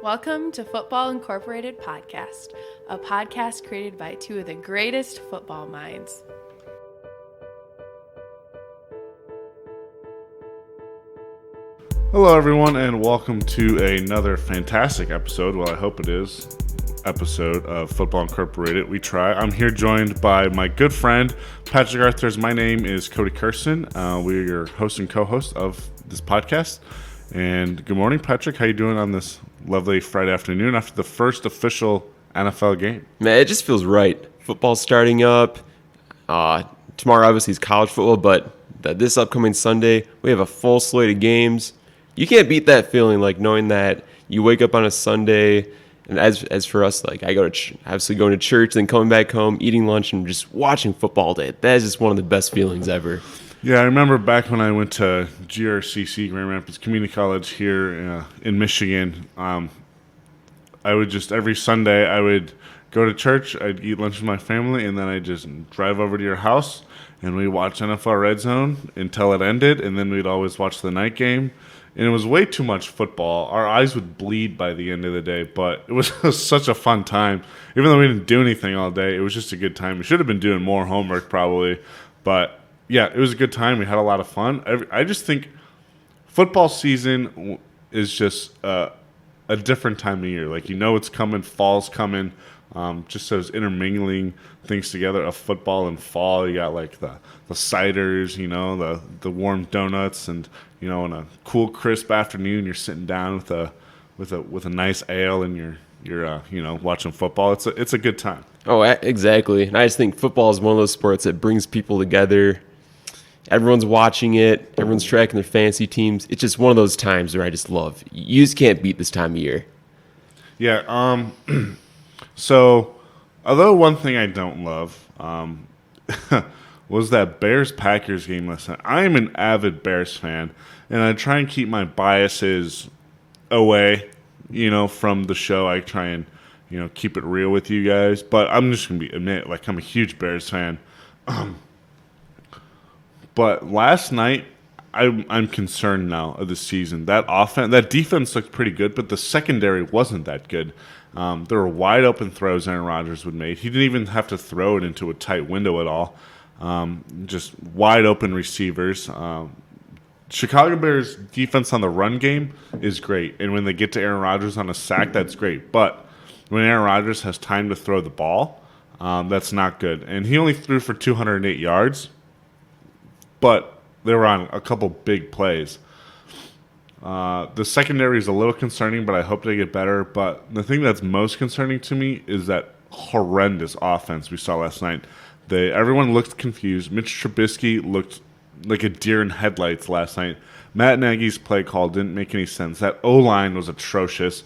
Welcome to Football Incorporated Podcast, a podcast created by two of the greatest football minds. Hello, everyone, and welcome to another fantastic episode, well, I hope it is, episode of Football Incorporated. We try. I'm here joined by my good friend, Patrick Arthurs. My name is Cody Kirsten. We're your host and co-host of this podcast. And good morning, Patrick. How you doing on this lovely Friday afternoon after the first official NFL game? Man, it just feels right. Football's starting up. Tomorrow, obviously, is college football, but this upcoming Sunday, we have a full slate of games. You can't beat that feeling, like knowing that you wake up on a Sunday, and as for us, like I go to obviously going to church, then coming back home, eating lunch, and just watching football all day. That is just one of the best feelings ever. Yeah, I remember back when I went to GRCC, Grand Rapids Community College here in Michigan. I would just, every Sunday, I would go to church, I'd eat lunch with my family, and then I'd just drive over to your house, and we'd watch NFL Red Zone until it ended, and then we'd always watch the night game. And it was way too much football. Our eyes would bleed by the end of the day, but it was such a fun time. Even though we didn't do anything all day, it was just a good time. We should have been doing more homework probably, but yeah, it was a good time. We had a lot of fun. I just think football season is just a different time of year. Like, you know it's coming, fall's coming. Just those intermingling things together of football and fall. You got like the ciders, you know, the warm donuts, and you know, on a cool crisp afternoon, you're sitting down with a nice ale, and you're you know, watching football. It's a good time. Oh, exactly. And I just think football is one of those sports that brings people together. Everyone's watching it. Everyone's tracking their fantasy teams. It's just one of those times where I just love. You just can't beat this time of year. Yeah. So, although one thing I don't love was that Bears-Packers game last night. I am an avid Bears fan, and I try and keep my biases away, you know, from the show. I try and, you know, keep it real with you guys. But I'm just going to admit, like, I'm a huge Bears fan. But last night, I'm concerned now of the season. That defense looked pretty good, but the secondary wasn't that good. There were wide open throws Aaron Rodgers would make. He didn't even have to throw it into a tight window at all. Just wide open receivers. Chicago Bears defense on the run game is great, and when they get to Aaron Rodgers on a sack, that's great. But when Aaron Rodgers has time to throw the ball, that's not good. And he only threw for 208 yards, but they were on a couple big plays. The secondary is a little concerning, but I hope they get better. But the thing that's most concerning to me is that horrendous offense we saw last night. Everyone looked confused. Mitch Trubisky looked like a deer in headlights last night. Matt Nagy's play call didn't make any sense. That O-line was atrocious.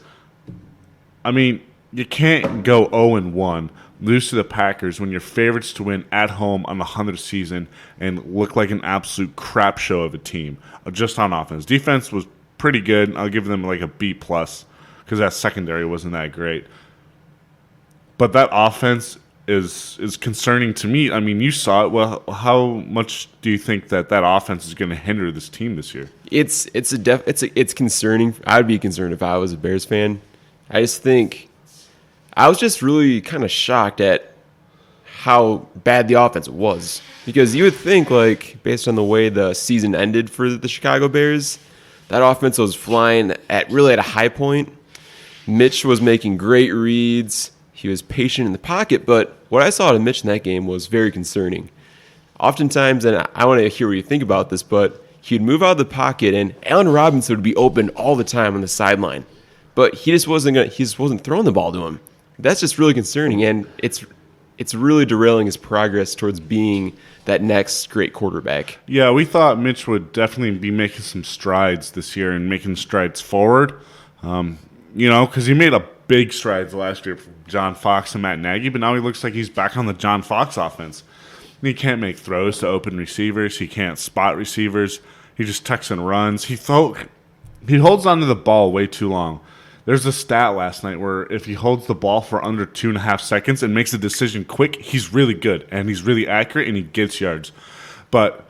I mean, you can't go 0-1, lose to the Packers when you're favorites to win at home on the 100th season, and look like an absolute crap show of a team just on offense. Defense was pretty good. I'll give them like a B+ because that secondary wasn't that great. But that offense is concerning to me. I mean, you saw it. Well, how much do you think that offense is going to hinder this team this year? It's concerning. I would be concerned if I was a Bears fan. I just think I was just really kind of shocked at how bad the offense was, because you would think, like, based on the way the season ended for the Chicago Bears, that offense was flying at a high point. Mitch was making great reads. He was patient in the pocket, but what I saw to Mitch in that game was very concerning. Oftentimes, and I want to hear what you think about this, but he'd move out of the pocket, and Allen Robinson would be open all the time on the sideline, but he just wasn't throwing the ball to him. That's just really concerning, and it's really derailing his progress towards being that next great quarterback. Yeah, we thought Mitch would definitely be making some strides this year and making strides forward. You know, because he made a big strides last year from John Fox and Matt Nagy, but now he looks like he's back on the John Fox offense. He can't make throws to open receivers. He can't spot receivers. He just tucks and runs. He holds onto the ball way too long. There's a stat last night where if he holds the ball for under 2.5 seconds and makes a decision quick, he's really good, and he's really accurate, and he gets yards. But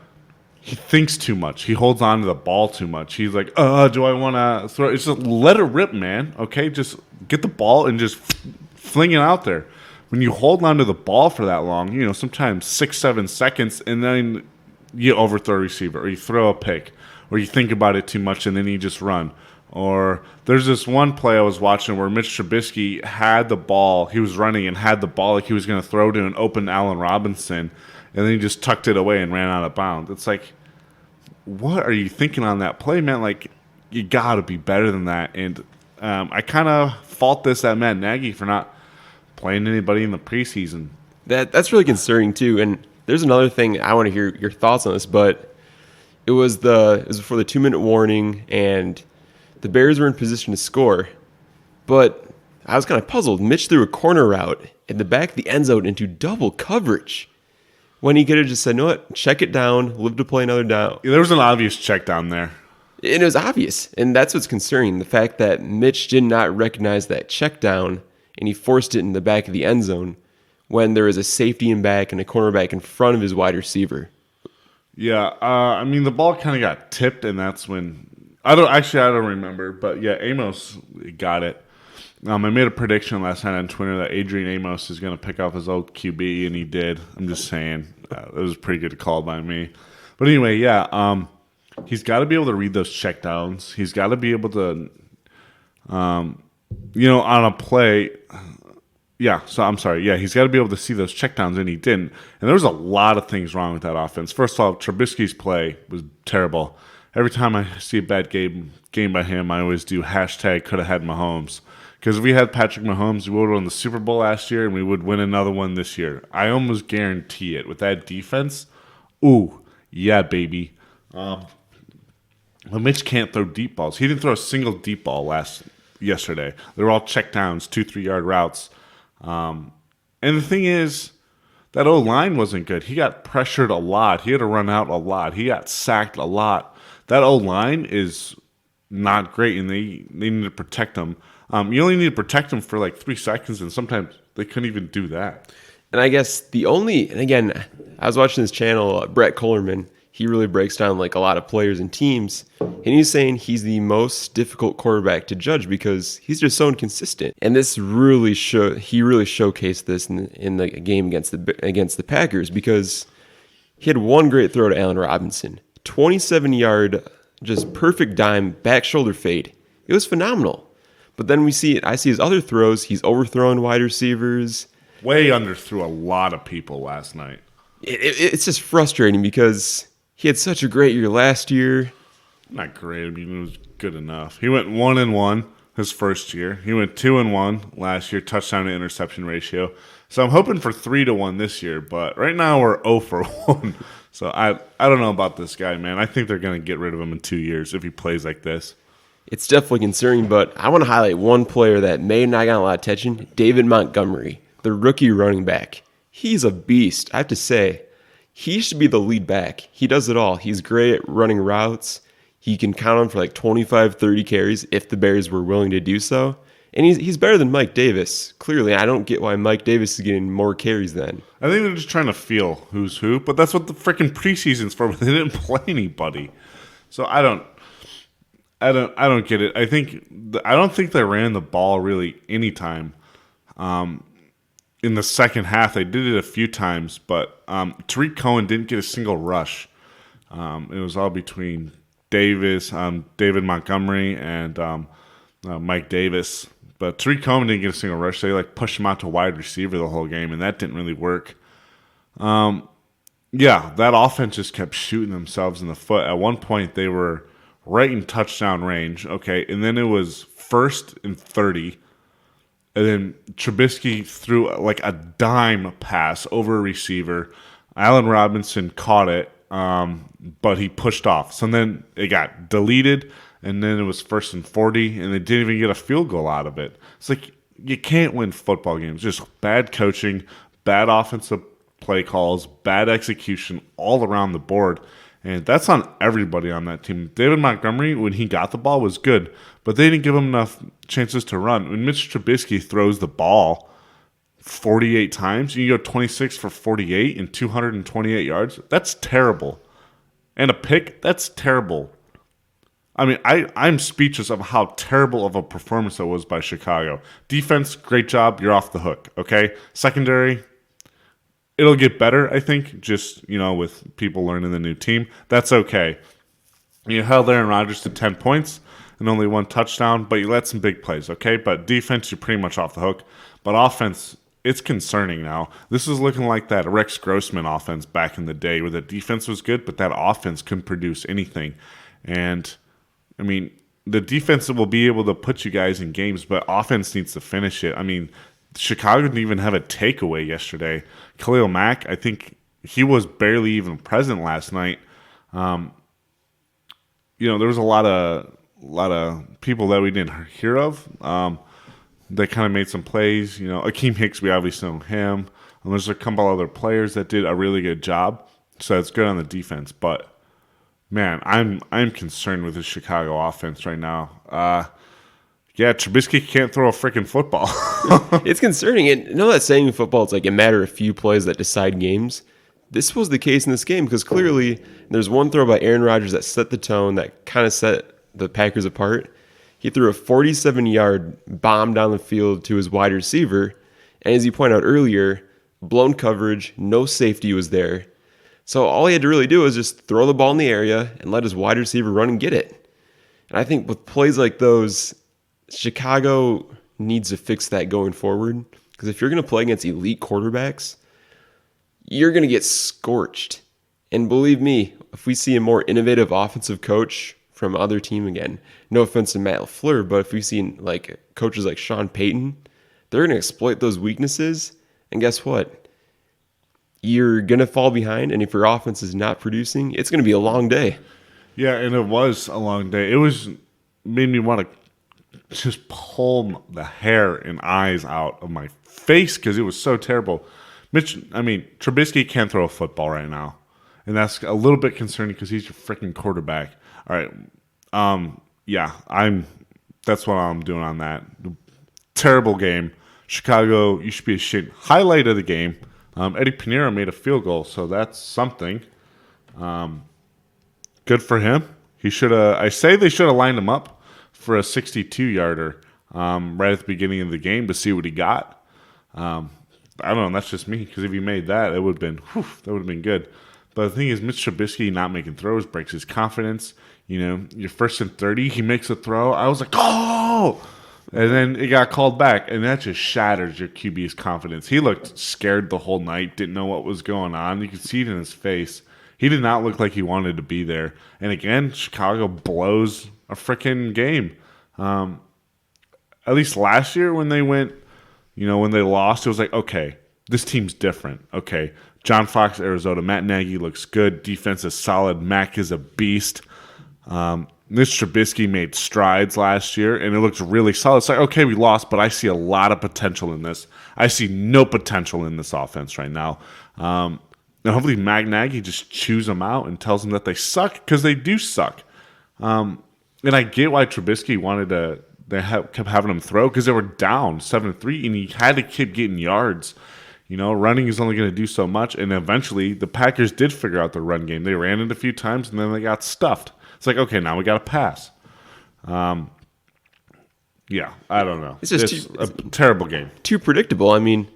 he thinks too much. He holds on to the ball too much. He's like, do I want to throw? It's just let it rip, man. Okay, just get the ball and just fling it out there. When you hold on to the ball for that long, sometimes 6-7 seconds, and then you overthrow a receiver, or you throw a pick, or you think about it too much, and then you just run. Or there's this one play I was watching where Mitch Trubisky had the ball. He was running and had the ball like he was going to throw to an open Allen Robinson, and then he just tucked it away and ran out of bounds. It's like, what are you thinking on that play, man? Like, you got to be better than that. And I kind of fault this at Matt Nagy for not playing anybody in the preseason. That's really concerning too. And there's another thing I want to hear your thoughts on this, but it was before the 2-minute warning, and the Bears were in position to score. But I was kind of puzzled. Mitch threw a corner route in the back of the end zone into double coverage, when he could have just said, "No, what? Check it down, live to play another down." Yeah, there was an obvious check down there. And it was obvious. And that's what's concerning. The fact that Mitch did not recognize that check down, and he forced it in the back of the end zone when there was a safety in back and a cornerback in front of his wide receiver. Yeah, I mean, the ball kind of got tipped, and that's when I don't remember, but yeah, Amos got it. I made a prediction last night on Twitter that Adrian Amos is going to pick off his old QB, and he did. I'm just saying, it was a pretty good call by me. But anyway, yeah, he's got to be able to read those checkdowns. He's got to be able to, on a play. Yeah, so I'm sorry. Yeah, he's got to be able to see those checkdowns, and he didn't. And there was a lot of things wrong with that offense. First of all, Trubisky's play was terrible. Every time I see a bad game by him, I always do hashtag could have had Mahomes. Because if we had Patrick Mahomes, we would have won the Super Bowl last year, and we would win another one this year. I almost guarantee it. With that defense, ooh, yeah, baby. But Mitch can't throw deep balls. He didn't throw a single deep ball yesterday. They were all check downs, 2-3 yard routes. And the thing is, that O-line wasn't good. He got pressured a lot. He had to run out a lot. He got sacked a lot. That O-line is not great, and they need to protect him. You only need to protect him for like 3 seconds, and sometimes they couldn't even do that. And I guess and again, I was watching this channel, Brett Kohlerman. He really breaks down like a lot of players and teams, and he's saying he's the most difficult quarterback to judge because he's just so inconsistent. And this he really showcased this in the game against the Packers, because he had one great throw to Allen Robinson, 27-yard, just perfect dime back shoulder fade. It was phenomenal. But then I see his other throws. He's overthrowing wide receivers. Way underthrew a lot of people last night. It's just frustrating because he had such a great year last year. Not great. I mean, it was good enough. He went 1-1 his first year. He went 2-1 last year, touchdown to interception ratio. So I'm hoping for 3-1 this year. But right now we're 0-1. So I don't know about this guy, man. I think they're going to get rid of him in 2 years if he plays like this. It's definitely concerning, but I want to highlight one player that may not got a lot of attention, David Montgomery, the rookie running back. He's a beast, I have to say. He should be the lead back. He does it all. He's great at running routes. He can count on for like 25, 30 carries if the Bears were willing to do so. And he's better than Mike Davis. Clearly, I don't get why Mike Davis is getting more carries than. I think they're just trying to feel who's who, but that's what the freaking preseason's for. But they didn't play anybody. So I don't get it. I don't think they ran the ball really anytime. In the second half, they did it a few times, but Tariq Cohen didn't get a single rush. It was all between David Montgomery, and Mike Davis. But Tariq Cohen didn't get a single rush. They pushed him out to wide receiver the whole game, and that didn't really work. Yeah, that offense just kept shooting themselves in the foot. At one point, they were right in touchdown range, okay, and then it was 1st and 30, and then Trubisky threw a dime pass over a receiver. Allen Robinson caught it, but he pushed off. So then it got deleted, and then it was 1st and 40, and they didn't even get a field goal out of it. It's like, you can't win football games. Just bad coaching, bad offensive play calls, bad execution all around the board. And that's on everybody on that team. David Montgomery, when he got the ball, was good, but they didn't give him enough chances to run. When Mitch Trubisky throws the ball 48 times, you go 26 for 48 and 228 yards, that's terrible. and a pick, that's terrible. I mean, I'm speechless of how terrible of a performance that was by Chicago. Defense, great job. You're off the hook, okay? Secondary, it'll get better, I think, just, with people learning the new team. That's okay. You held Aaron Rodgers to 10 points and only 1 touchdown, but you let some big plays, okay? But defense, you're pretty much off the hook. But offense, it's concerning now. This is looking like that Rex Grossman offense back in the day where the defense was good, but that offense couldn't produce anything. And I mean, the defense will be able to put you guys in games, but offense needs to finish it. I mean, Chicago didn't even have a takeaway yesterday. Khalil Mack, I think he was barely even present last night. There was a lot of people that we didn't hear of. They kind of made some plays. Akeem Hicks, we obviously know him. And there's a couple other players that did a really good job. So it's good on the defense, but man, I'm concerned with the Chicago offense right now. Trubisky can't throw a freaking football. It's concerning. And that saying in football, it's like a matter of few plays that decide games. This was the case in this game because clearly there's one throw by Aaron Rodgers that set the tone, that kind of set the Packers apart. He threw a 47-yard bomb down the field to his wide receiver. And as you pointed out earlier, blown coverage, no safety was there. So all he had to really do was just throw the ball in the area and let his wide receiver run and get it. And I think with plays like those, Chicago needs to fix that going forward. Because if you're going to play against elite quarterbacks, you're going to get scorched. And believe me, if we see a more innovative offensive coach from other team again, no offense to Matt LaFleur, but if we see like coaches like Sean Payton, they're going to exploit those weaknesses. And guess what? You're going to fall behind, and if your offense is not producing, it's going to be a long day. Yeah, and it was a long day. It made me want to just pull the hair and eyes out of my face because it was so terrible. Trubisky can't throw a football right now, and that's a little bit concerning because he's your freaking quarterback. All right, that's what I'm doing on that. Terrible game. Chicago, you should be ashamed. Highlight of the game. Eddie Pinheiro made a field goal, so that's something. Good for him. He should have. I say they should have lined him up for a 62-yarder right at the beginning of the game to see what he got. I don't know. That's just me because if he made that, it would have been good. But the thing is, Mitch Trubisky not making throws breaks his confidence. You're 1st and 30. He makes a throw. I was like, oh. And then it got called back, and that just shatters your QB's confidence. He looked scared the whole night, didn't know what was going on. You could see it in his face. He did not look like he wanted to be there. And again, Chicago blows a freaking game. At least last year when they went, when they lost, it was like, okay, this team's different. Okay, John Fox, Arizona. Matt Nagy looks good. Defense is solid. Mac is a beast. Mitch Trubisky made strides last year, and it looks really solid. It's like, okay, we lost, but I see a lot of potential in this. I see no potential in this offense right now. And hopefully Matt Nagy just chews them out and tells them that they suck because they do suck. And I get why Trubisky wanted to – kept having him throw because they were down 7-3, and he had to keep getting yards. Running is only going to do so much, and eventually the Packers did figure out the run game. They ran it a few times, and then they got stuffed. It's like, okay, now we got to pass. I don't know. It's a terrible game. Too predictable. I mean,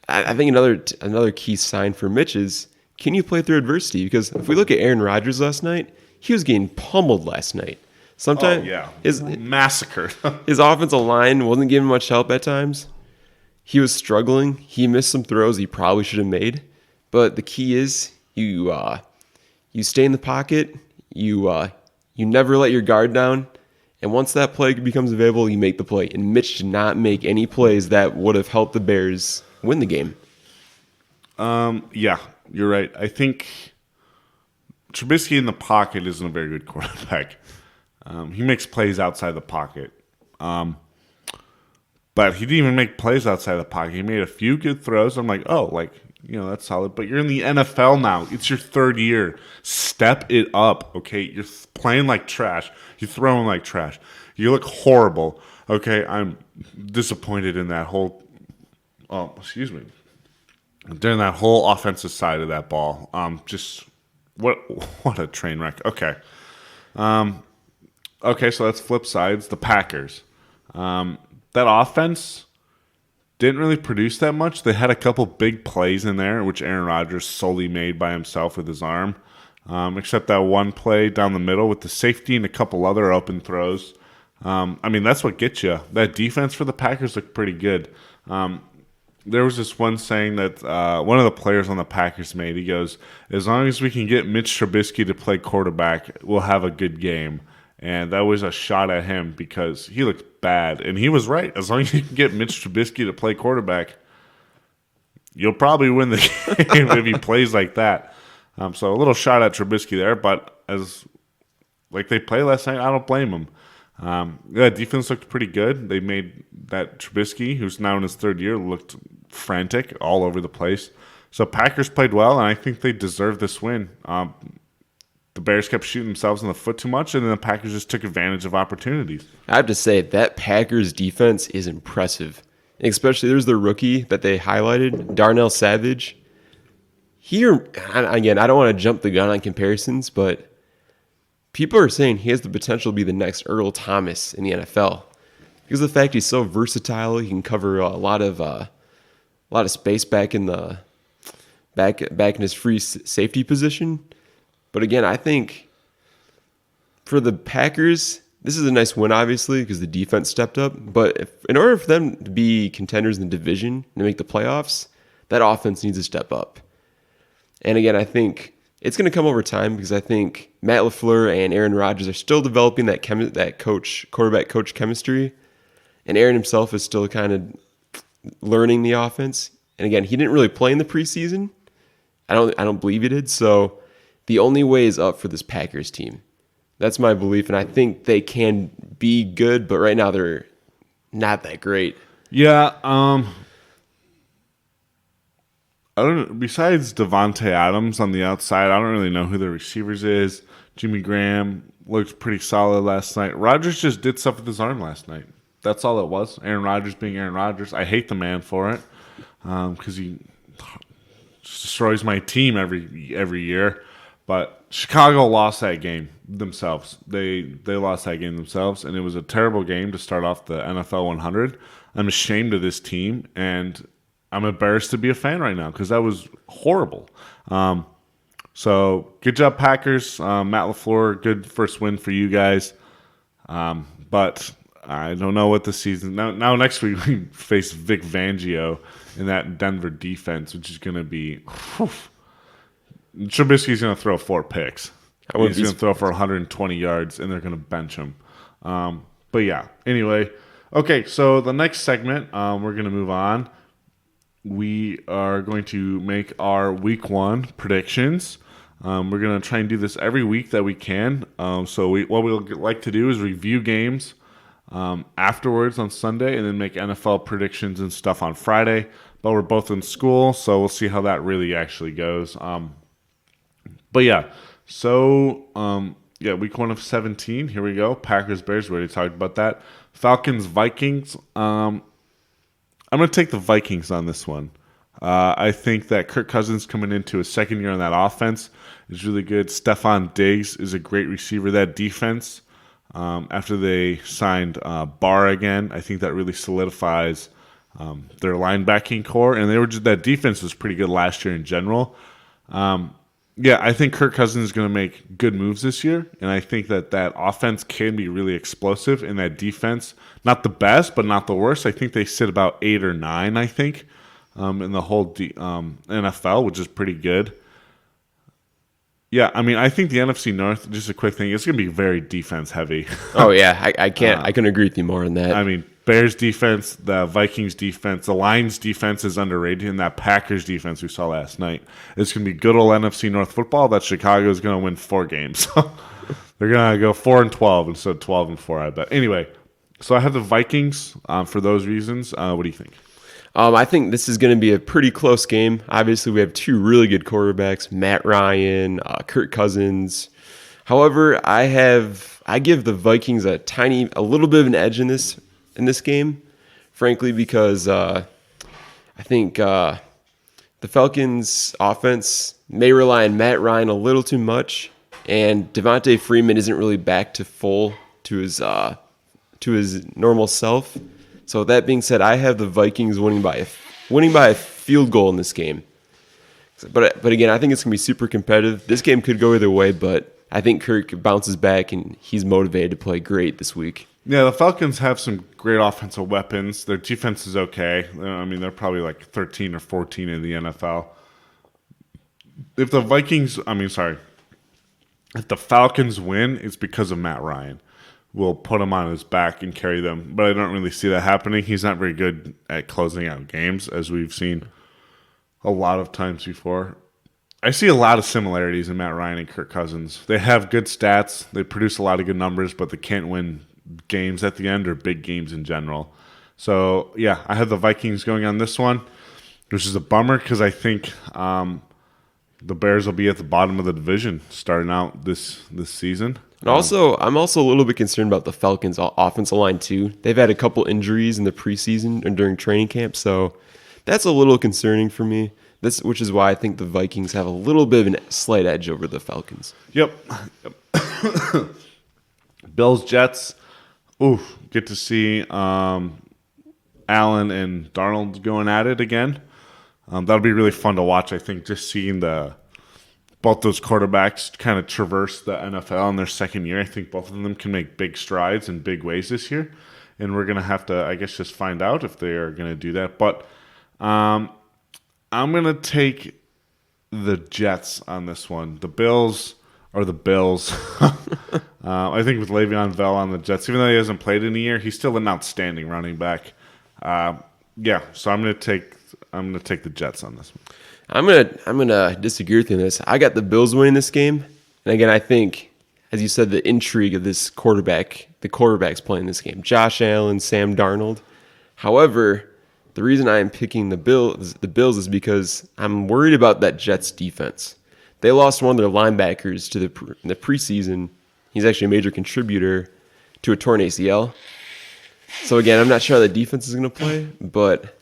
I think another key sign for Mitch is, can you play through adversity? Because if we look at Aaron Rodgers last night, he was getting pummeled last night. Sometimes his massacred. His offensive line wasn't giving much help at times. He was struggling. He missed some throws he probably should have made. But the key is you stay in the pocket. You never let your guard down, and once that play becomes available, you make the play. And Mitch did not make any plays that would have helped the Bears win the game. You're right. I think Trubisky in the pocket isn't a very good quarterback. He makes plays outside the pocket. But he didn't even make plays outside the pocket. He made a few good throws. I'm like, that's solid. But you're in the NFL now. It's your 3rd year. Step it up, okay? You're playing like trash. You're throwing like trash. You look horrible, okay? I'm disappointed in that whole during that whole offensive side of that ball. what a train wreck. Okay. Okay, so that's flip sides. The Packers. That offense didn't really produce that much. They had a couple big plays in there, which Aaron Rodgers solely made by himself with his arm. Except that one play down the middle with the safety and a couple other open throws. I mean, that's what gets you. That defense for the Packers looked pretty good. There was this one saying that one of the players on the Packers made. He goes, as long as we can get Mitch Trubisky to play quarterback, we'll have a good game. And that was a shot at him because he looked bad. And he was right. As long as you can get Mitch Trubisky to play quarterback, you'll probably win the game if he plays like that. So a little shot at Trubisky there. But as like they played last night, I don't blame him. Yeah, defense looked pretty good. They made that Trubisky, who's now in his third year, looked frantic all over the place. So Packers played well, and I think they deserved this win. The Bears kept shooting themselves in the foot too much, and then the Packers just took advantage of opportunities. I have to say, that Packers defense is impressive. Especially, there's the rookie that they highlighted, Darnell Savage. Here, again, I don't want to jump the gun on comparisons, but people are saying he has the potential to be the next Earl Thomas in the NFL. Because of the fact he's so versatile, he can cover a lot of space back in his free safety position. But again, I think for the Packers, this is a nice win, obviously, because the defense stepped up. But in order for them to be contenders in the division and to make the playoffs, that offense needs to step up. And again, I think it's going to come over time because I think Matt LaFleur and Aaron Rodgers are still developing that quarterback coach chemistry. And Aaron himself is still kind of learning the offense. And again, he didn't really play in the preseason. I don't believe he did. So the only way is up for this Packers team. That's my belief, and I think they can be good, but right now they're not that great. Yeah, I don't. Besides Devontae Adams on the outside, I don't really know who the receivers is. Jimmy Graham looked pretty solid last night. Rodgers just did stuff with his arm last night. That's all it was. Aaron Rodgers being Aaron Rodgers. I hate the man for it because he just destroys my team every year. But Chicago lost that game themselves. They lost that game themselves, and it was a terrible game to start off the NFL 100. I'm ashamed of this team, and I'm embarrassed to be a fan right now because that was horrible. So good job, Packers. Matt LaFleur, good first win for you guys. But I don't know what the season. Now next week we face Vic Fangio in that Denver defense, which is going to be. Whew. Trubisky's going to throw 4 picks. He's going to throw for 120 yards, and they're going to bench him. But yeah, anyway. Okay, so the next segment, we're going to move on. We are going to make our week 1 predictions. We're going to try and do this every week that we can. So what we'll like to do is review games afterwards on Sunday and then make NFL predictions and stuff on Friday. But we're both in school, so we'll see how that really actually goes. But yeah, so week 1 of 17. Here we go. Packers, Bears. We already talked about that. Falcons, Vikings. I'm going to take the Vikings on this one. I think that Kirk Cousins coming into his second year on that offense is really good. Stephon Diggs is a great receiver. That defense, after they signed Barr again, I think that really solidifies their linebacking core. And that defense was pretty good last year in general. Yeah, I think Kirk Cousins is going to make good moves this year, and I think that offense can be really explosive, and that defense, not the best, but not the worst. I think they sit about 8 or 9, I think, in the whole NFL, which is pretty good. Yeah, I mean, I think the NFC North, just a quick thing, it's going to be very defense heavy. Oh, yeah, I couldn't agree with you more on that. I mean, Bears defense, the Vikings defense, the Lions defense is underrated, and that Packers defense we saw last night. It's going to be good old NFC North football that Chicago is going to win 4 games. They're going to go 4-12 instead of 12-4, I bet. Anyway, so I have the Vikings for those reasons. What do you think? I think this is going to be a pretty close game. Obviously, we have 2 really good quarterbacks, Matt Ryan, Kirk Cousins. However, I give the Vikings a little bit of an edge in this game, frankly, because I think the Falcons' offense may rely on Matt Ryan a little too much, and Devontae Freeman isn't really back to full to his normal self. So that being said, I have the Vikings winning by a field goal in this game. But again, I think it's gonna be super competitive. This game could go either way, but I think Kirk bounces back and he's motivated to play great this week. Yeah, the Falcons have some great offensive weapons. Their defense is okay. I mean, they're probably like 13 or 14 in the NFL. If the Falcons win, it's because of Matt Ryan. We'll put him on his back and carry them. But I don't really see that happening. He's not very good at closing out games, as we've seen a lot of times before. I see a lot of similarities in Matt Ryan and Kirk Cousins. They have good stats. They produce a lot of good numbers, but they can't win games at the end or big games in general. So, yeah, I have the Vikings going on this one, which is a bummer because I think the Bears will be at the bottom of the division starting out this season. And also, I'm also a little bit concerned about the Falcons' offensive line too. They've had a couple injuries in the preseason and during training camp, so that's a little concerning for me. Which is why I think the Vikings have a little bit of a slight edge over the Falcons. Yep. Bills, Jets. Ooh, get to see Allen and Darnold going at it again. That'll be really fun to watch. I think just seeing both those quarterbacks kind of traverse the NFL in their second year. I think both of them can make big strides in big ways this year, and we're gonna have to, I guess, just find out if they are gonna do that. But I'm gonna take the Jets on this one. The Bills are the Bills. I think with Le'Veon Bell on the Jets, even though he hasn't played in a year, he's still an outstanding running back. Yeah, so I'm gonna take the Jets on this one. I'm gonna disagree with you on this. I got the Bills winning this game, and again, I think, as you said, the intrigue of this the quarterbacks playing this game, Josh Allen, Sam Darnold. However, the reason I am picking the Bills is because I'm worried about that Jets defense. They lost one of their linebackers in the preseason. He's actually a major contributor to a torn ACL. So again, I'm not sure how the defense is going to play, but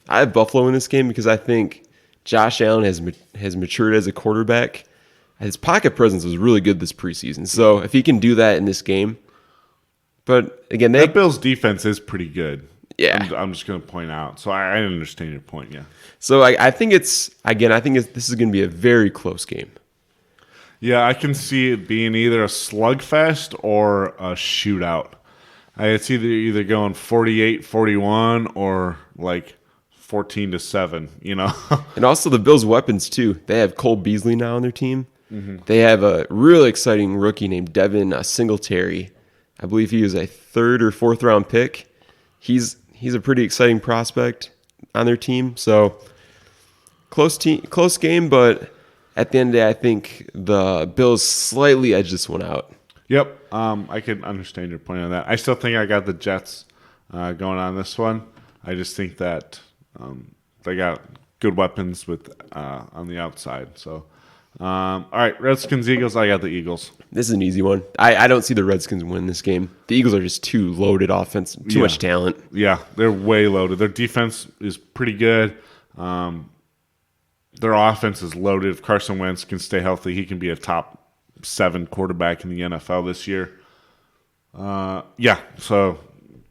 I have Buffalo in this game because I think Josh Allen has matured as a quarterback. His pocket presence was really good this preseason. So if he can do that in this game, but again, that Bills defense is pretty good. Yeah, I'm just going to point out. So I understand your point. Yeah. So I think this is going to be a very close game. Yeah, I can see it being either a slugfest or a shootout. It's either going 48-41 or like 14-7. You know. And also the Bills' weapons too. They have Cole Beasley now on their team. Mm-hmm. They have a really exciting rookie named Devin Singletary. I believe he was a 3rd or 4th round pick. He's a pretty exciting prospect on their team. So close game, but at the end of the day, I think the Bills slightly edge this one out. Yep, I can understand your point on that. I still think I got the Jets going on this one. I just think that they got good weapons on the outside. So, all right, Redskins, Eagles. I got the Eagles. This is an easy one. I don't see the Redskins win this game. The Eagles are just too loaded offense, too much talent. Yeah, they're way loaded. Their defense is pretty good. Their offense is loaded. If Carson Wentz can stay healthy, he can be a top 7 quarterback in the NFL this year. Yeah, so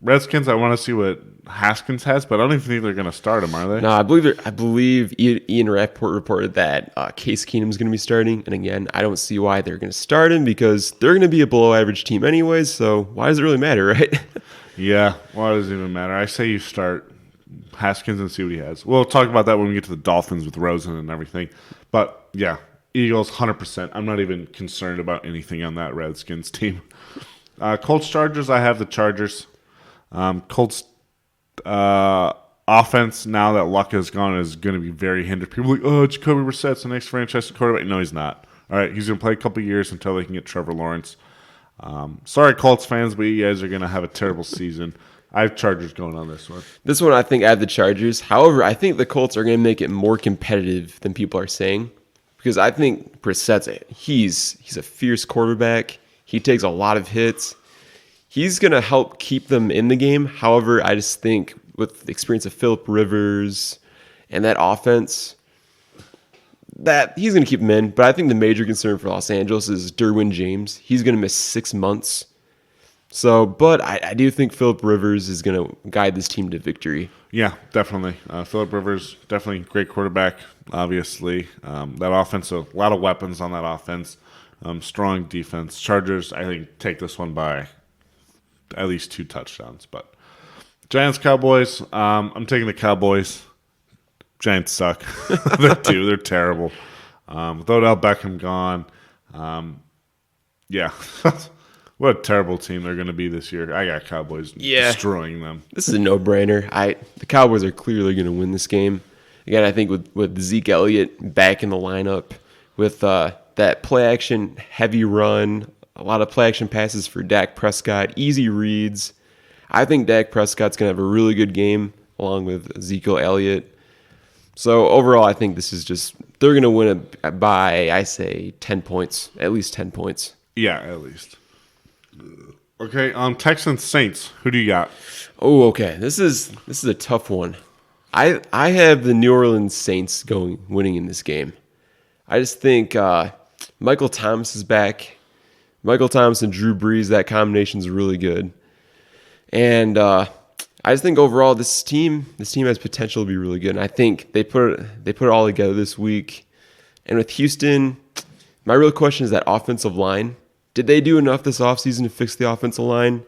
Redskins, I want to see what Haskins has, but I don't even think they're going to start him, are they? No, I believe Ian Rappaport reported that Case Keenum's going to be starting, and again, I don't see why they're going to start him because they're going to be a below-average team anyways, so why does it really matter, right? Yeah, why does it even matter? I say you start Haskins and see what he has. We'll talk about that when we get to the Dolphins with Rosen and everything, but yeah, Eagles, 100%. I'm not even concerned about anything on that Redskins team. Colts, Chargers, I have the Chargers. Colts offense, now that Luck is gone, is going to be very hindered. People are like, oh, Jacoby Brissett's the next franchise quarterback. No, he's not. All right, he's going to play a couple years until they can get Trevor Lawrence. Sorry, Colts fans, but you guys are going to have a terrible season. I have Chargers going on this one. This one, I think I have the Chargers. However, I think the Colts are going to make it more competitive than people are saying. Because I think Brissett's he's a fierce quarterback. He takes a lot of hits. He's going to help keep them in the game. However, I just think with the experience of Phillip Rivers and that offense, that he's going to keep him in. But I think the major concern for Los Angeles is Derwin James. He's going to miss 6 months. So, but I do think Phillip Rivers is going to guide this team to victory. Yeah, definitely. Phillip Rivers, definitely great quarterback, obviously. That offense, a lot of weapons on that offense. Strong defense. Chargers, I think, take this one by at least 2 touchdowns. But Giants, Cowboys, I'm taking the Cowboys. Giants suck. They're terrible. With Odell Beckham gone, yeah. What a terrible team they're going to be this year. I got Cowboys destroying them. This is a no-brainer. The Cowboys are clearly going to win this game. Again, I think with Zeke Elliott back in the lineup, with that play-action heavy run, a lot of play-action passes for Dak Prescott, easy reads. I think Dak Prescott's going to have a really good game along with Ezekiel Elliott. So overall, I think this is just they're going to win it by, I say, 10 points, at least 10 points. Yeah, at least. Okay, Texans Saints. Who do you got? Oh, okay. This is a tough one. I have the New Orleans Saints winning in this game. I just think Michael Thomas is back. Michael Thomas and Drew Brees, that combination is really good. And I just think overall this team has potential to be really good. And I think they put it all together this week. And with Houston, my real question is that offensive line. Did they do enough this offseason to fix the offensive line?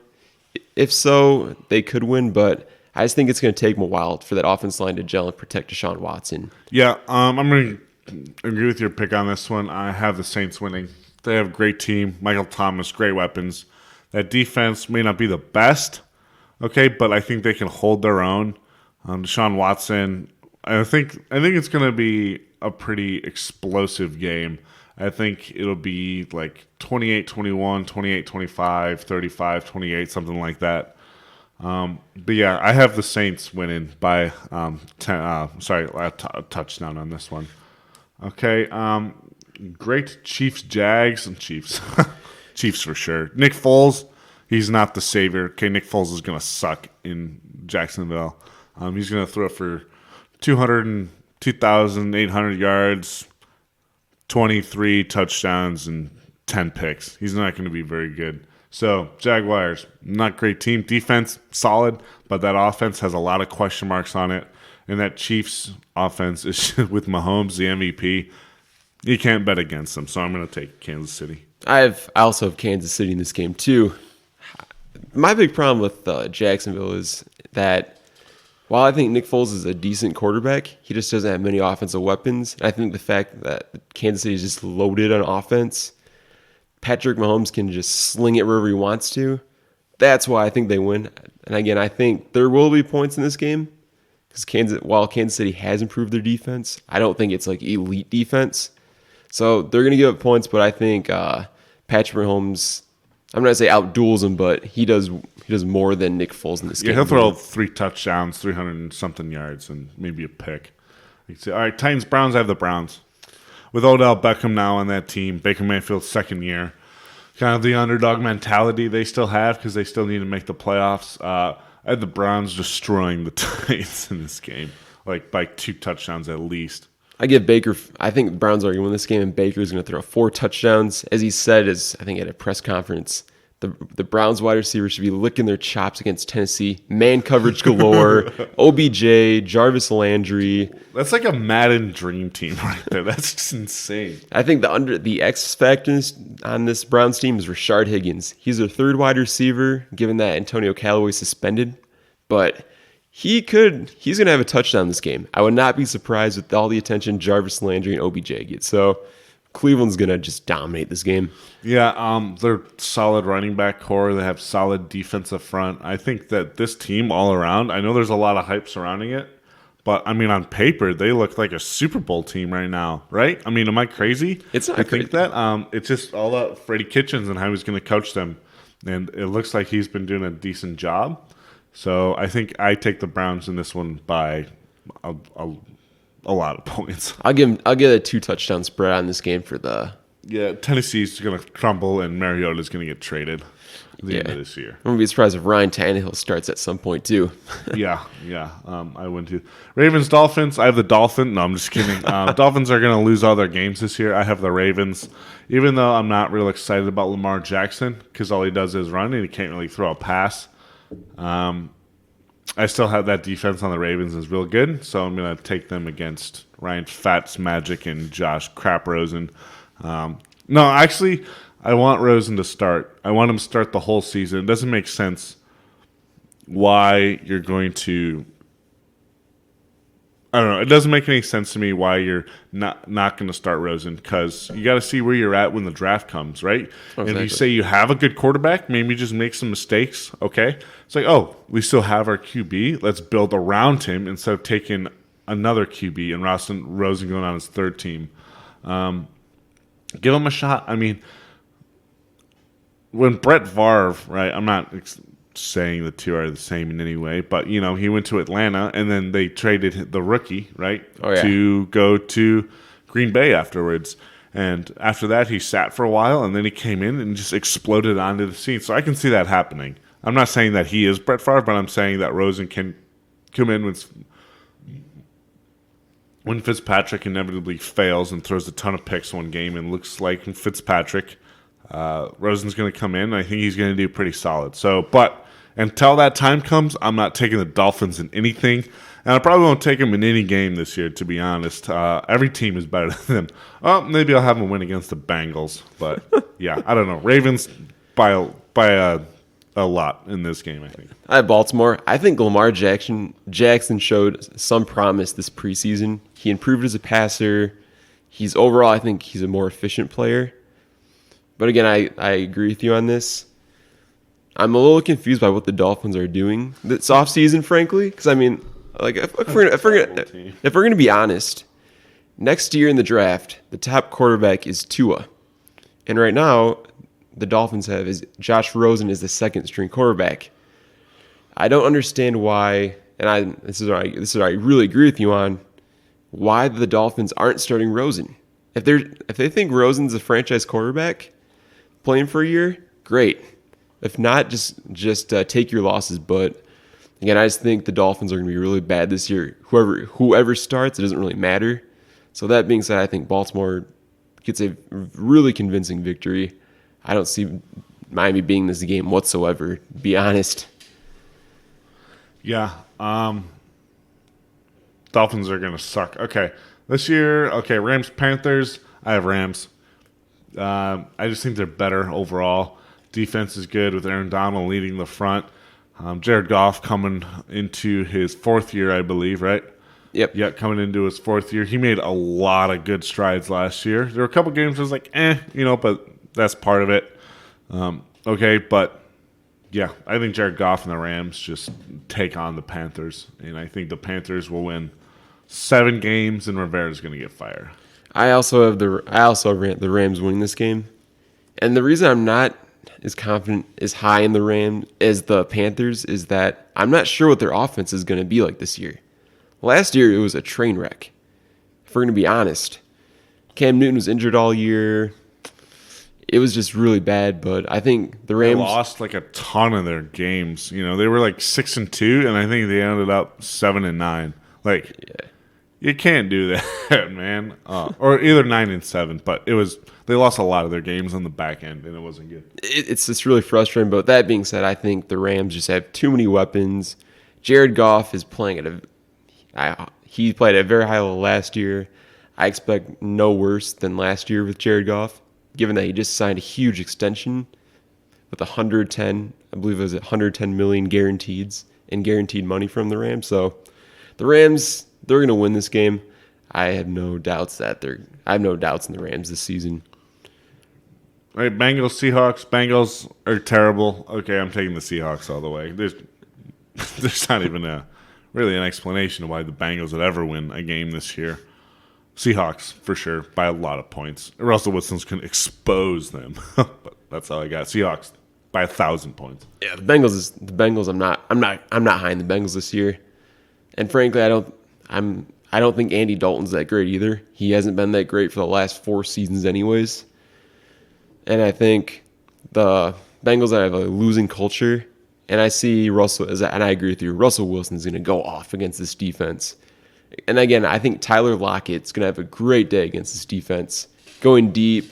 If so, they could win, but I just think it's going to take them a while for that offensive line to gel and protect Deshaun Watson. Yeah, I'm going to agree with your pick on this one. I have the Saints winning. They have a great team. Michael Thomas, great weapons. That defense may not be the best, okay, but I think they can hold their own. Deshaun Watson, I think it's going to be a pretty explosive game. I think it'll be like 28-21, 28-25, 35-28, something like that. But yeah, I have the Saints winning by a touchdown on this one. Okay, great Chiefs, and Chiefs. Chiefs for sure. Nick Foles, he's not the savior. Okay, Nick Foles is going to suck in Jacksonville. He's going to throw for 2,800 yards, 23 touchdowns, and 10 picks. He's not going to be very good. So, Jaguars, not great team. Defense, solid, but that offense has a lot of question marks on it. And that Chiefs offense is with Mahomes, the MVP. You can't bet against them, so I'm going to take Kansas City. I also have Kansas City in this game, too. My big problem with Jacksonville is that while I think Nick Foles is a decent quarterback, he just doesn't have many offensive weapons. And I think the fact that Kansas City is just loaded on offense, Patrick Mahomes can just sling it wherever he wants to. That's why I think they win. And again, I think there will be points in this game because while Kansas City has improved their defense, I don't think it's like elite defense. So they're going to give up points, but I think Patrick Mahomes, I'm not going to say outduels him, but he does more than Nick Foles in this game. Yeah, he'll throw 3 touchdowns, 300 and something yards, and maybe a pick. All right, Titans, Browns, I have the Browns. With Odell Beckham now on that team, Baker Mayfield's second year, kind of the underdog mentality they still have because they still need to make the playoffs. I had the Browns destroying the Titans in this game, like by 2 touchdowns at least. I think the Browns are going to win this game, and Baker's going to throw 4 touchdowns. As he said, I think at a press conference, the Browns wide receivers should be licking their chops against Tennessee. Man coverage galore. OBJ, Jarvis Landry. That's like a Madden dream team right there. That's just insane. I think the X factor on this Browns team is Rashard Higgins. He's their 3rd wide receiver, given that Antonio Callaway suspended. But he's going to have a touchdown this game. I would not be surprised with all the attention Jarvis Landry and OBJ get. So Cleveland's going to just dominate this game. Yeah, they're solid running back core. They have solid defensive front. I think that this team all around, I know there's a lot of hype surrounding it, but I mean, on paper, they look like a Super Bowl team right now, right? I mean, am I crazy? It's not I crazy. think that it's just all about Freddie Kitchens and how he's going to coach them. And it looks like he's been doing a decent job. So I think I take the Browns in this one by a lot of points. I'll get a 2 touchdown spread on this game for the. Yeah, Tennessee's going to crumble and Mariota's going to get traded. at the end of this year. I'm going to be surprised if Ryan Tannehill starts at some point, too. Yeah. I wouldn't too. Ravens, Dolphins. I have the Dolphins. No, I'm just kidding. Dolphins are going to lose all their games this year. I have the Ravens, even though I'm not real excited about Lamar Jackson because all he does is run and he can't really throw a pass. I still have that defense on the Ravens is real good, so I'm going to take them against Ryan Fitzmagic and Josh Crap Rosen. No, actually, I want Rosen to start. I want him to start the whole season. It doesn't make sense why you're going to. I don't know. It doesn't make any sense to me why you're not going to start Rosen because you got to see where you're at when the draft comes, right? Exactly. And if you say you have a good quarterback, maybe just make some mistakes, okay? It's like, oh, we still have our QB. Let's build around him instead of taking another QB and Rosen going on his third team. Give him a shot. I mean, when Brett Favre, right, I'm not saying the two are the same in any way, but, he went to Atlanta, and then they traded the rookie, right, to go to Green Bay afterwards. And after that, he sat for a while, and then he came in and just exploded onto the scene. So I can see that happening. I'm not saying that he is Brett Favre, but I'm saying that Rosen can come in when Fitzpatrick inevitably fails and throws a ton of picks one game and looks like Fitzpatrick. Rosen's going to come in, and I think he's going to do pretty solid. So, but until that time comes, I'm not taking the Dolphins in anything, and I probably won't take them in any game this year, to be honest. Every team is better than them. Oh, maybe I'll have them win against the Bengals, but yeah, I don't know. Ravens by a lot in this game, I think. I have Baltimore. I think Lamar Jackson showed some promise this preseason. He improved as a passer. I think he's a more efficient player. But again, I agree with you on this. I'm a little confused by what the Dolphins are doing this offseason, frankly. Because, I mean, like if we're going to be honest, next year in the draft, the top quarterback is Tua. And right now, the Dolphins have is Josh Rosen is the second string quarterback. I don't understand why, and this is what I really agree with you on, why the Dolphins aren't starting Rosen. If they think Rosen's a franchise quarterback playing for a year, great. If not, just take your losses. But again, I just think the Dolphins are going to be really bad this year. Whoever starts, it doesn't really matter. So that being said, I think Baltimore gets a really convincing victory. I don't see Miami being this game whatsoever, to be honest. Yeah. Dolphins are going to suck. Okay. This year, Rams, Panthers. I have Rams. I just think they're better overall. Defense is good with Aaron Donald leading the front. Jared Goff coming into his fourth year, I believe, right? Yep. Yeah, coming into his fourth year. He made a lot of good strides last year. There were a couple games where I was like, but that's part of it. But yeah, I think Jared Goff and the Rams just take on the Panthers, and I think the Panthers will win 7 games, and Rivera's going to get fired. I also have the Rams winning this game, and the reason I'm not as confident as high in the Rams as the Panthers is that I'm not sure what their offense is going to be like this year. Last year it was a train wreck. If we're going to be honest, Cam Newton was injured all year. It was just really bad, but I think the Rams lost like a ton of their games. They were like 6-2, and I think they ended up 7-9. You can't do that, man. Or either 9-7, but they lost a lot of their games on the back end, and it wasn't good. It's just really frustrating. But that being said, I think the Rams just have too many weapons. Jared Goff is playing he played at a very high level last year. I expect no worse than last year with Jared Goff, given that he just signed a huge extension with $110 million guaranteed money from the Rams. So the Rams, they're going to win this game. I have no doubts in the Rams this season. All right, Bengals, Seahawks. Bengals are terrible. Okay, I'm taking the Seahawks all the way. There's not even really an explanation of why the Bengals would ever win a game this year. Seahawks, for sure, by a lot of points. Russell Wilson's going to expose them. But that's all I got. Seahawks by 1,000 points. Yeah, the Bengals. I'm not high in the Bengals this year. And frankly, I don't think Andy Dalton's that great either. He hasn't been that great for the last 4 seasons anyways. And I think the Bengals have a losing culture, and I see and I agree with you, Russell Wilson's going to go off against this defense. And again, I think Tyler Lockett's going to have a great day against this defense. Going deep,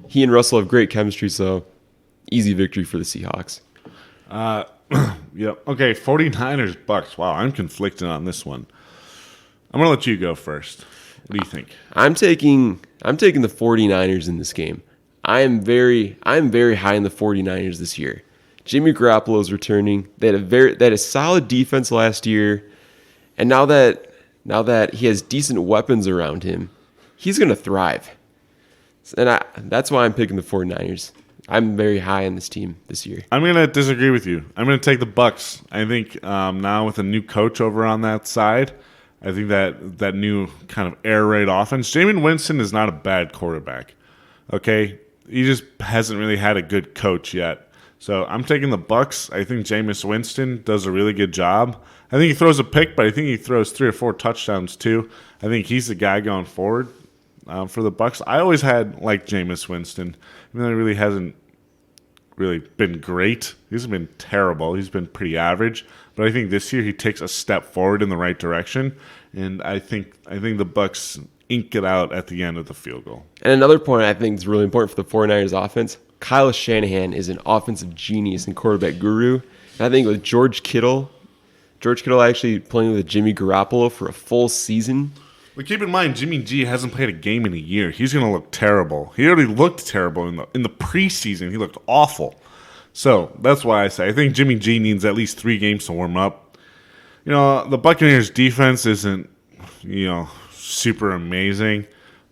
he and Russell have great chemistry, so easy victory for the Seahawks. Yep. Okay, 49ers Bucks. Wow, I'm conflicted on this one. I'm going to let you go first. What do you think? I'm taking the 49ers in this game. I am very high in the 49ers this year. Jimmy Garoppolo's returning. They had a solid defense last year, and now that he has decent weapons around him, he's going to thrive. And that's why I'm picking the 49ers. I'm very high on this team this year. I'm going to disagree with you. I'm going to take the Bucks. I think now with a new coach over on that side, I think that new kind of air raid offense, Jameis Winston is not a bad quarterback. Okay? He just hasn't really had a good coach yet. So I'm taking the Bucks. I think Jameis Winston does a really good job. I think he throws a pick, but I think he throws 3 or 4 touchdowns too. I think he's the guy going forward for the Bucks. I always had liked Jameis Winston. I mean, he really hasn't really been great. He hasn't been terrible. He's been pretty average. But I think this year he takes a step forward in the right direction, and I think the Bucks ink it out at the end of the field goal. And another point I think is really important for the 49ers offense, Kyle Shanahan is an offensive genius and quarterback guru. And I think with George Kittle actually playing with Jimmy Garoppolo for a full season. But keep in mind, Jimmy G hasn't played a game in a year. He's going to look terrible. He already looked terrible in the preseason. He looked awful. So that's why I say I think Jimmy G needs at least 3 games to warm up. You know, the Buccaneers defense isn't, super amazing,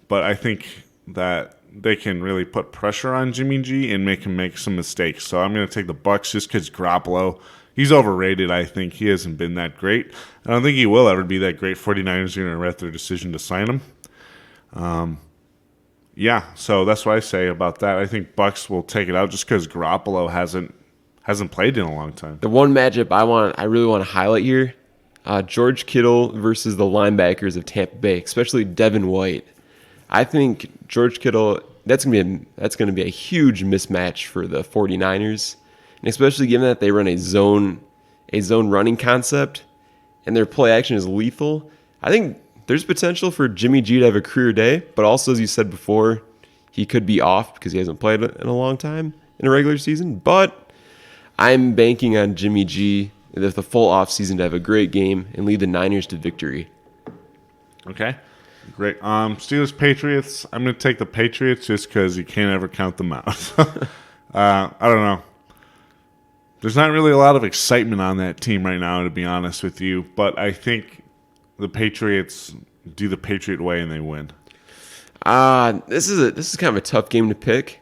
but I think that they can really put pressure on Jimmy G and make him make some mistakes. So I'm going to take the Bucks just because Garoppolo, he's overrated, I think. He hasn't been that great. I don't think he will ever be that great. 49ers are going to regret their decision to sign him. Yeah, so that's what I say about that. I think Bucks will take it out just because Garoppolo hasn't played in a long time. The one matchup I really want to highlight here, George Kittle versus the linebackers of Tampa Bay, especially Devin White. I think George Kittle, that's going to be a huge mismatch for the 49ers, and especially given that they run a zone running concept and their play action is lethal. I think there's potential for Jimmy G to have a career day, but also, as you said before, he could be off because he hasn't played in a long time in a regular season. But I'm banking on Jimmy G with the full offseason to have a great game and lead the Niners to victory. Okay, great. Steelers Patriots. I'm going to take the Patriots just because you can't ever count them out. I don't know. There's not really a lot of excitement on that team right now, to be honest with you. But I think the Patriots do the Patriot way and they win. This is kind of a tough game to pick.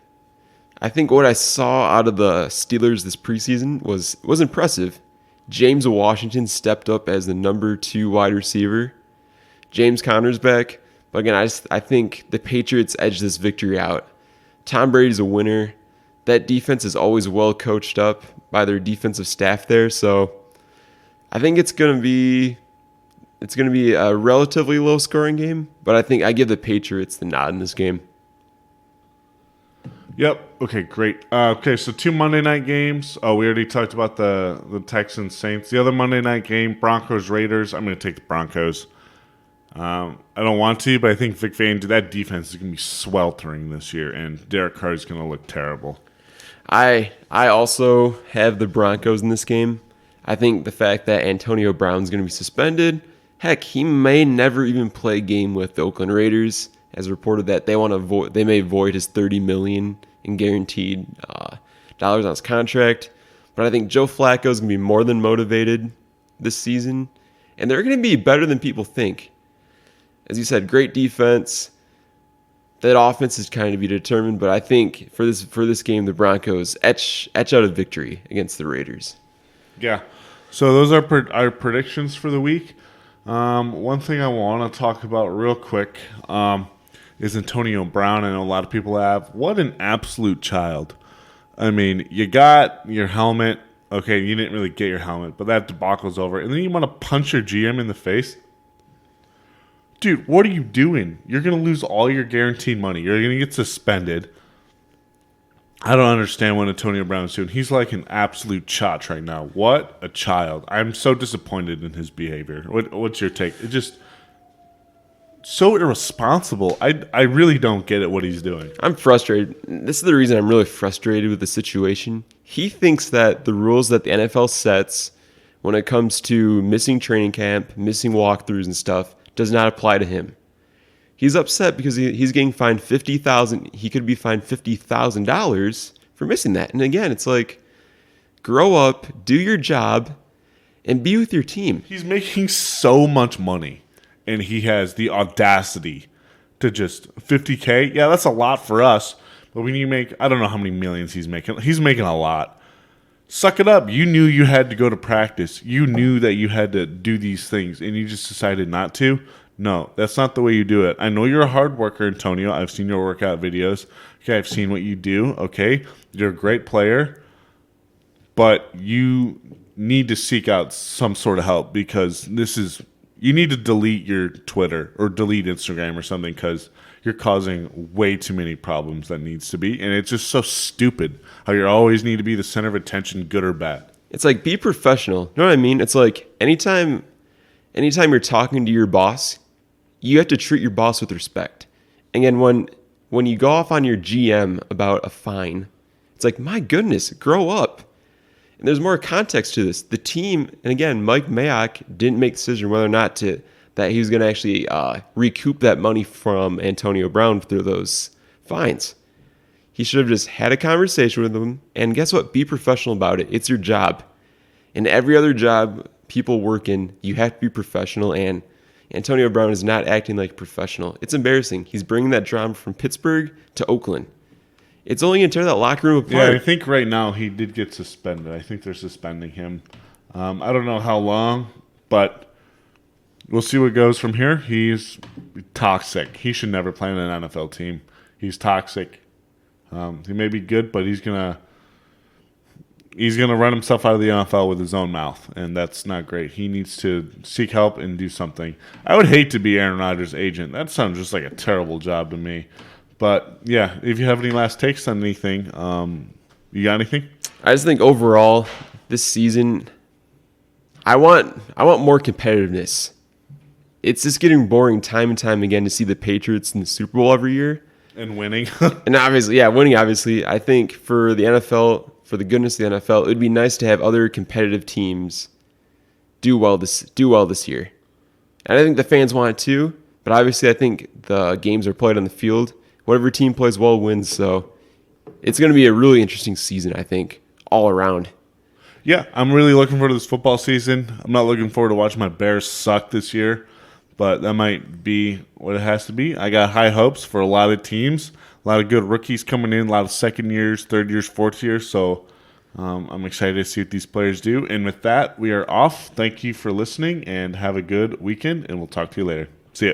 I think what I saw out of the Steelers this preseason was impressive. James Washington stepped up as the number 2 wide receiver. James Conner's back. But again, I think the Patriots edge this victory out. Tom Brady's a winner. That defense is always well coached up by their defensive staff there. So I think it's going to be a relatively low scoring game. But I think I give the Patriots the nod in this game. Yep. Okay, great. Okay, so 2 Monday night games. Oh, we already talked about the Texans Saints. The other Monday night game, Broncos Raiders. I'm going to take the Broncos. I don't want to, but I think Vic Fangio, that defense is going to be sweltering this year, and Derek Carr is going to look terrible. I also have the Broncos in this game. I think the fact that Antonio Brown's going to be suspended, heck, he may never even play a game with the Oakland Raiders. As reported that they may void his $30 million in guaranteed dollars on his contract. But I think Joe Flacco is going to be more than motivated this season, and they're going to be better than people think. As you said, great defense. That offense is kind of to be determined, but I think for this game, the Broncos etch out a victory against the Raiders. Yeah. So those are our predictions for the week. One thing I want to talk about real quick is Antonio Brown. I know a lot of people have. What an absolute child. I mean, you got your helmet. Okay, you didn't really get your helmet, but that debacle's over. And then you want to punch your GM in the face? Dude, what are you doing? You're going to lose all your guaranteed money. You're going to get suspended. I don't understand what Antonio Brown's doing. He's like an absolute chotch right now. What a child. I'm so disappointed in his behavior. What's your take? It's just so irresponsible. I really don't get it what he's doing. I'm frustrated. This is the reason I'm really frustrated with the situation. He thinks that the rules that the NFL sets when it comes to missing training camp, missing walkthroughs and stuff does not apply to him. He's upset because he's getting fined $50,000. He could be fined $50,000 for missing that. And again, it's like, grow up, do your job, and be with your team. He's making so much money, and he has the audacity to just $50K. Yeah, that's a lot for us. But when you make, I don't know how many millions he's making. He's making a lot. Suck it up. You knew you had to go to practice. You knew that you had to do these things, and you just decided not to. No, that's not the way you do it. I know you're a hard worker, Antonio. I've seen your workout videos. Okay, I've seen what you do. Okay, you're a great player, but you need to seek out some sort of help because you need to delete your Twitter or delete Instagram or something because you're causing way too many problems that needs to be. And it's just so stupid how you always need to be the center of attention, good or bad. It's like, be professional. You know what I mean? It's like anytime you're talking to your boss, you have to treat your boss with respect. Again, when you go off on your GM about a fine, it's like, my goodness, grow up. And there's more context to this. The team, and again, Mike Mayock didn't make the decision whether or not that he was going to actually recoup that money from Antonio Brown through those fines. He should have just had a conversation with him, and guess what? Be professional about it. It's your job. In every other job people work in, you have to be professional, and Antonio Brown is not acting like a professional. It's embarrassing. He's bringing that drama from Pittsburgh to Oakland. It's only going to tear that locker room apart. Yeah, I think right now he did get suspended. I think they're suspending him. I don't know how long, but we'll see what goes from here. He's toxic. He should never play on an NFL team. He's toxic. He may be good, but he's gonna run himself out of the NFL with his own mouth, and that's not great. He needs to seek help and do something. I would hate to be Aaron Rodgers' agent. That sounds just like a terrible job to me. But, yeah, if you have any last takes on anything, you got anything? I just think overall, this season, I want more competitiveness. It's just getting boring time and time again to see the Patriots in the Super Bowl every year. And winning. And obviously, yeah, winning, obviously. I think for the NFL, for the goodness of the NFL, it would be nice to have other competitive teams do well this year. And I think the fans want it too, but obviously I think the games are played on the field. Whatever team plays well wins, so it's going to be a really interesting season, I think, all around. Yeah, I'm really looking forward to this football season. I'm not looking forward to watching my Bears suck this year, but that might be what it has to be. I got high hopes for a lot of teams, a lot of good rookies coming in, a lot of second years, third years, fourth years, so I'm excited to see what these players do. And with that, we are off. Thank you for listening, and have a good weekend, and we'll talk to you later. See ya.